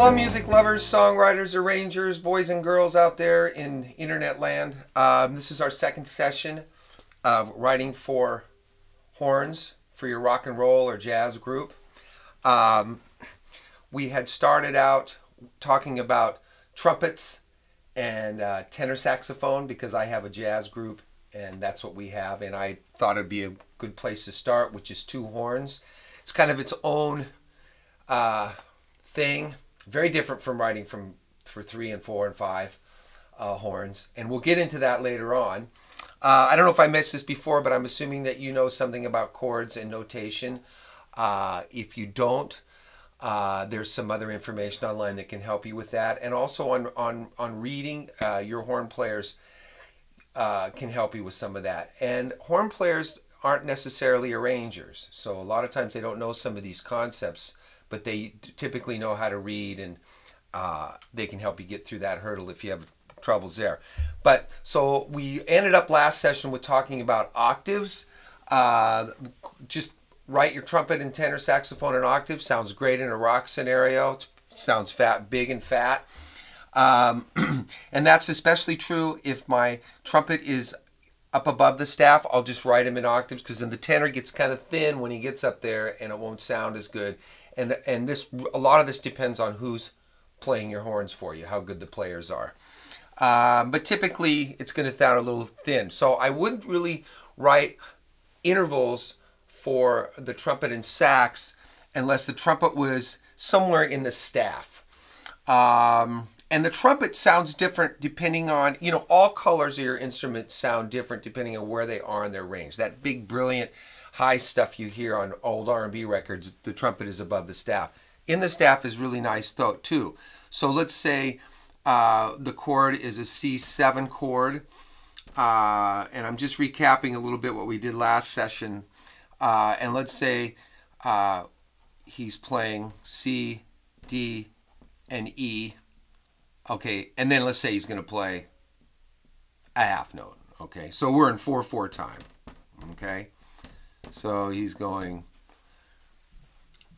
Hello, music lovers, songwriters, arrangers, boys and girls out there in internet land. This is our second session of writing for horns for your rock and roll or jazz group. We had started out talking about trumpets and tenor saxophone because I have a jazz group and that's what we have, and I thought it'd be a good place to start, which is two horns. It's kind of its own thing. Very different from writing for 3 and 4 and 5 horns, and we'll get into that later on. I don't know if I mentioned this before, but I'm assuming that you know something about chords and notation. If you don't, there's some other information online that can help you with that, and also on reading. Your horn players can help you with some of that. And horn players aren't necessarily arrangers, so a lot of times they don't know some of these concepts, but they typically know how to read, and they can help you get through that hurdle if you have troubles there. But so we ended up last session with talking about octaves. Just write your trumpet and tenor saxophone in octaves. Sounds great in a rock scenario. It sounds fat, big and fat. And that's especially true if my trumpet is up above the staff. I'll just write him in octaves, because then the tenor gets kind of thin when he gets up there and it won't sound as good. And this, a lot of this depends on who's playing your horns for you, how good the players are. But typically it's going to sound a little thin. So I wouldn't really write intervals for the trumpet and sax unless the trumpet was somewhere in the staff. And the trumpet sounds different depending on, you know, all colors of your instrument sound different depending on where they are in their range. That big, brilliant, high stuff you hear on old R&B records, the trumpet is above the staff. In the staff is really nice though, too. So let's say the chord is a C7 chord. And I'm just recapping a little bit what we did last session. And let's say he's playing C, D, and E. Okay, and then let's say he's going to play a half note. Okay, so we're in 4/4 time. Okay, so he's going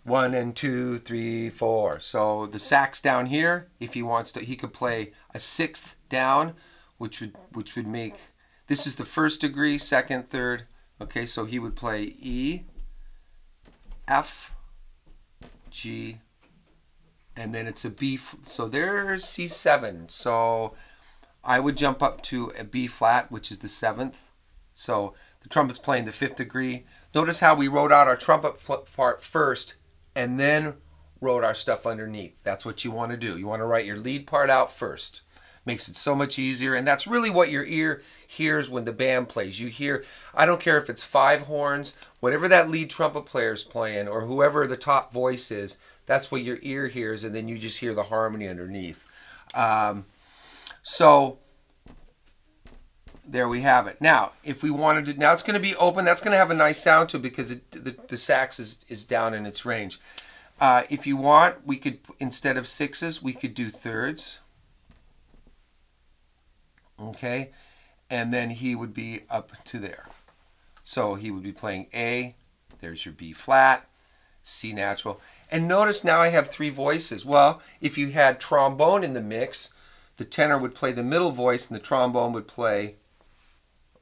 1 and 2, 3, 4. So the sax down here, if he wants to, he could play a 6th down, which would make, this is the first degree, second, third. Okay, so he would play E, F, G, and then it's a B. So there's C7. So I would jump up to a B flat, which is the 7th. So the trumpet's playing the 5th degree. Notice how we wrote out our trumpet part first and then wrote our stuff underneath. That's what you want to do. You want to write your lead part out first. Makes it so much easier, and that's really what your ear hears when the band plays. You hear, I don't care if it's 5 horns, whatever that lead trumpet player is playing, or whoever the top voice is, that's what your ear hears, and then you just hear the harmony underneath. So there we have it. Now, if we wanted to, now it's going to be open. That's going to have a nice sound to it because the sax is down in its range. If you want, we could, instead of 6s, we could do 3rds. Okay, and then he would be up to there. So he would be playing A, there's your B flat, C natural. And notice now I have 3 voices. Well, if you had trombone in the mix, the tenor would play the middle voice and the trombone would play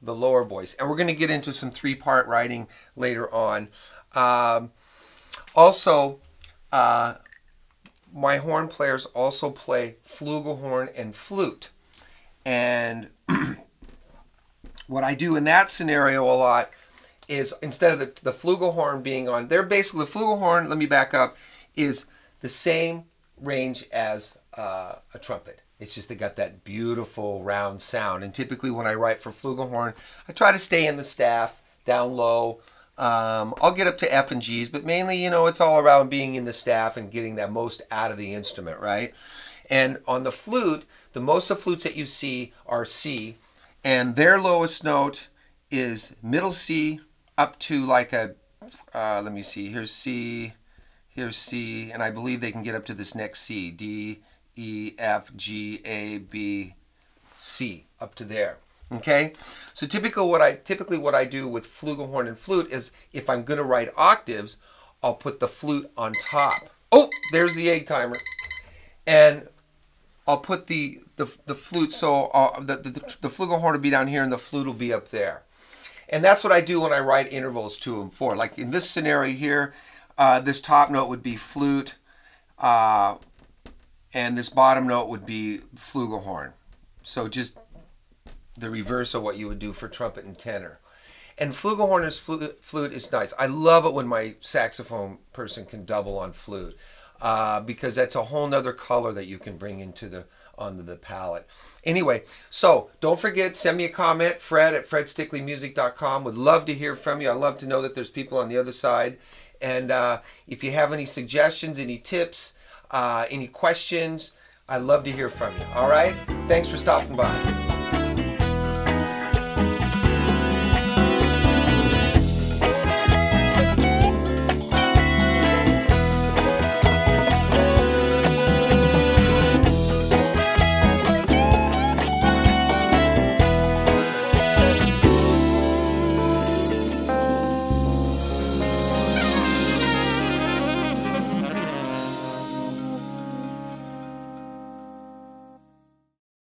the lower voice. And we're going to get into some 3-part writing later on. Also, my horn players also play flugelhorn and flute. And what I do in that scenario a lot is, instead of the flugelhorn being on, they're basically, the flugelhorn, let me back up, is the same range as a trumpet. It's just they got that beautiful round sound. And typically when I write for flugelhorn, I try to stay in the staff, down low. I'll get up to F and G's, but mainly, you know, it's all around being in the staff and getting that most out of the instrument, right? And on the flute, the most of flutes that you see are C, and their lowest note is middle C up to like a, let me see, here's C, and I believe they can get up to this next C, D, E, F, G, A, B, C, up to there. Okay, so typically what I do with flugelhorn and flute is, if I'm going to write octaves, I'll put the flute on top. Oh, there's the egg timer. and I'll put the flute, so the flugelhorn will be down here and the flute will be up there. And that's what I do when I write intervals 2 and 4. Like in this scenario here, this top note would be flute, and this bottom note would be flugelhorn. So just the reverse of what you would do for trumpet and tenor. And flugelhorn is flute is nice. I love it when my saxophone person can double on flute, because that's a whole nother color that you can bring onto the palette. Anyway, so don't forget, send me a comment, fred@fredstickleymusic.com. Would love to hear from you. I love to know that there's people on the other side. And if you have any suggestions, any tips, any questions, I'd love to hear from you. All right? Thanks for stopping by.